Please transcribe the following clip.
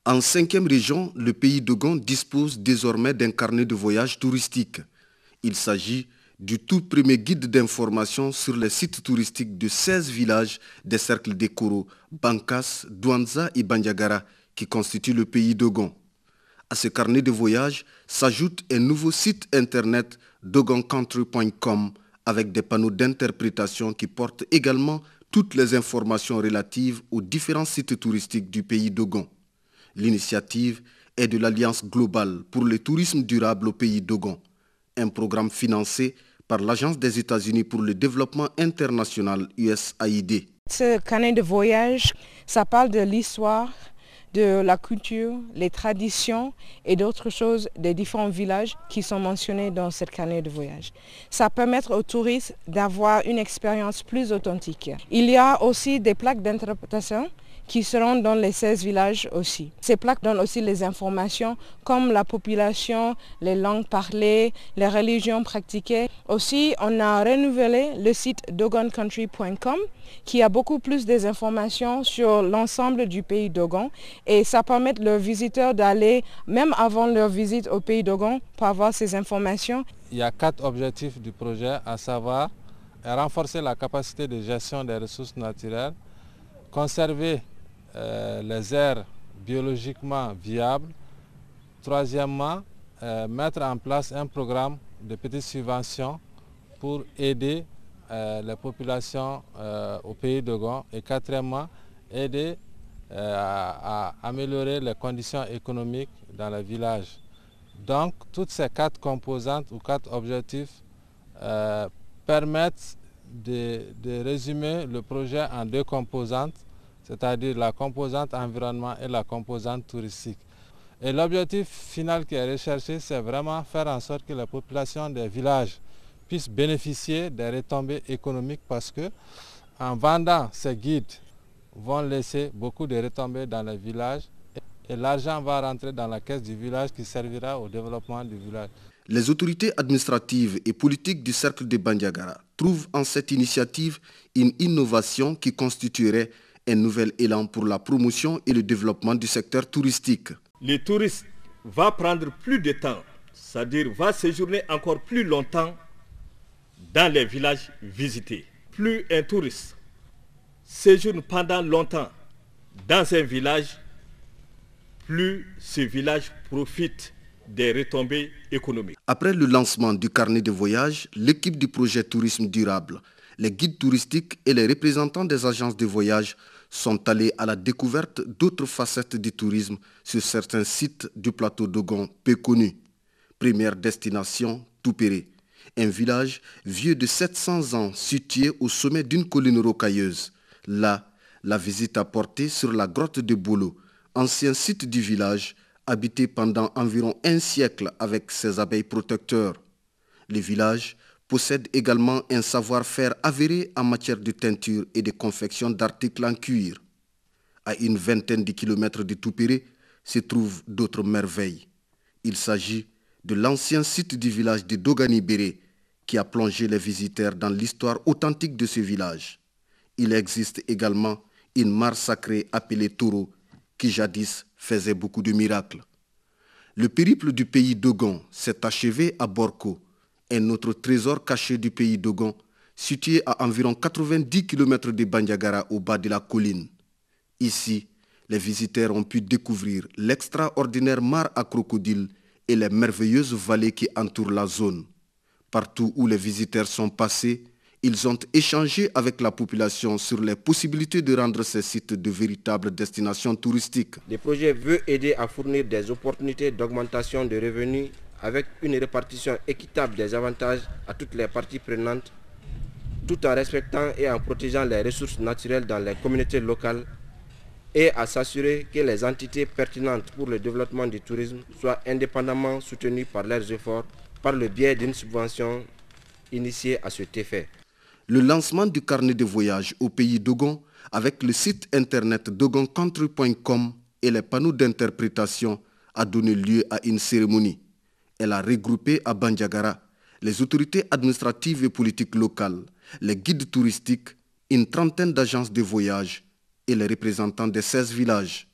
En 5e région, le pays Dogon dispose désormais d'un carnet de voyage touristique. Il s'agit du tout premier guide d'information sur les sites touristiques de 16 villages des cercles d'Ekoro, Bankas, Douanza et Bandiagara qui constituent le pays Dogon. À ce carnet de voyage s'ajoute un nouveau site internet dogoncountry.com avec des panneaux d'interprétation qui portent également toutes les informations relatives aux différents sites touristiques du pays Dogon. L'initiative est de l'Alliance globale pour le tourisme durable au pays Dogon, un programme financé par l'Agence des États-Unis pour le développement international USAID. Ce carnet de voyage, ça parle de l'histoire, de la culture, les traditions et d'autres choses des différents villages qui sont mentionnés dans ce carnet de voyage. Ça permet aux touristes d'avoir une expérience plus authentique. Il y a aussi des plaques d'interprétation qui seront dans les 16 villages aussi. Ces plaques donnent aussi les informations comme la population, les langues parlées, les religions pratiquées. Aussi, on a renouvelé le site dogoncountry.com qui a beaucoup plus d'informations sur l'ensemble du pays Dogon et ça permet aux visiteurs d'aller, même avant leur visite au pays Dogon, pour avoir ces informations. Il y a 4 objectifs du projet, à savoir renforcer la capacité de gestion des ressources naturelles, conserver les aires biologiquement viables. Troisièmement, mettre en place un programme de petites subventions pour aider les populations au pays Dogon. Et quatrièmement, aider à améliorer les conditions économiques dans les villages. Donc, toutes ces 4 composantes ou 4 objectifs permettent de résumer le projet en 2 composantes, c'est-à-dire la composante environnement et la composante touristique. Et l'objectif final qui est recherché, c'est vraiment faire en sorte que la population des villages puisse bénéficier des retombées économiques parce que en vendant ces guides, vont laisser beaucoup de retombées dans les villages et l'argent va rentrer dans la caisse du village qui servira au développement du village. Les autorités administratives et politiques du cercle de Bandiagara trouvent en cette initiative une innovation qui constituerait un nouvel élan pour la promotion et le développement du secteur touristique. Le touriste va prendre plus de temps, c'est-à-dire va séjourner encore plus longtemps dans les villages visités. Plus un touriste séjourne pendant longtemps dans un village, plus ce village profite des retombées économiques. Après le lancement du carnet de voyage, l'équipe du projet Tourisme durable, les guides touristiques et les représentants des agences de voyage sont allés à la découverte d'autres facettes du tourisme sur certains sites du plateau Dogon peu connus. Première destination, Toupéré, un village vieux de 700 ans situé au sommet d'une colline rocailleuse. Là, la visite a porté sur la grotte de Bolo, ancien site du village, habité pendant environ un siècle avec ses abeilles protecteurs. Le village possède également un savoir-faire avéré en matière de teinture et de confection d'articles en cuir. À une vingtaine de kilomètres de Toupéré se trouvent d'autres merveilles. Il s'agit de l'ancien site du village de Dogani-Béré qui a plongé les visiteurs dans l'histoire authentique de ce village. Il existe également une mare sacrée appelée Toro qui jadis faisait beaucoup de miracles. Le périple du pays Dogon s'est achevé à Borko, un autre trésor caché du pays Dogon, situé à environ 90 km de Bandiagara au bas de la colline. Ici, les visiteurs ont pu découvrir l'extraordinaire mare à crocodiles et les merveilleuses vallées qui entourent la zone. Partout où les visiteurs sont passés, ils ont échangé avec la population sur les possibilités de rendre ces sites de véritables destinations touristiques. Le projet veut aider à fournir des opportunités d'augmentation de revenus avec une répartition équitable des avantages à toutes les parties prenantes, tout en respectant et en protégeant les ressources naturelles dans les communautés locales et à s'assurer que les entités pertinentes pour le développement du tourisme soient indépendamment soutenues par leurs efforts par le biais d'une subvention initiée à cet effet. Le lancement du carnet de voyage au pays Dogon avec le site internet dogoncountry.com et les panneaux d'interprétation a donné lieu à une cérémonie. Elle a regroupé à Bandiagara les autorités administratives et politiques locales, les guides touristiques, une trentaine d'agences de voyage et les représentants des 16 villages.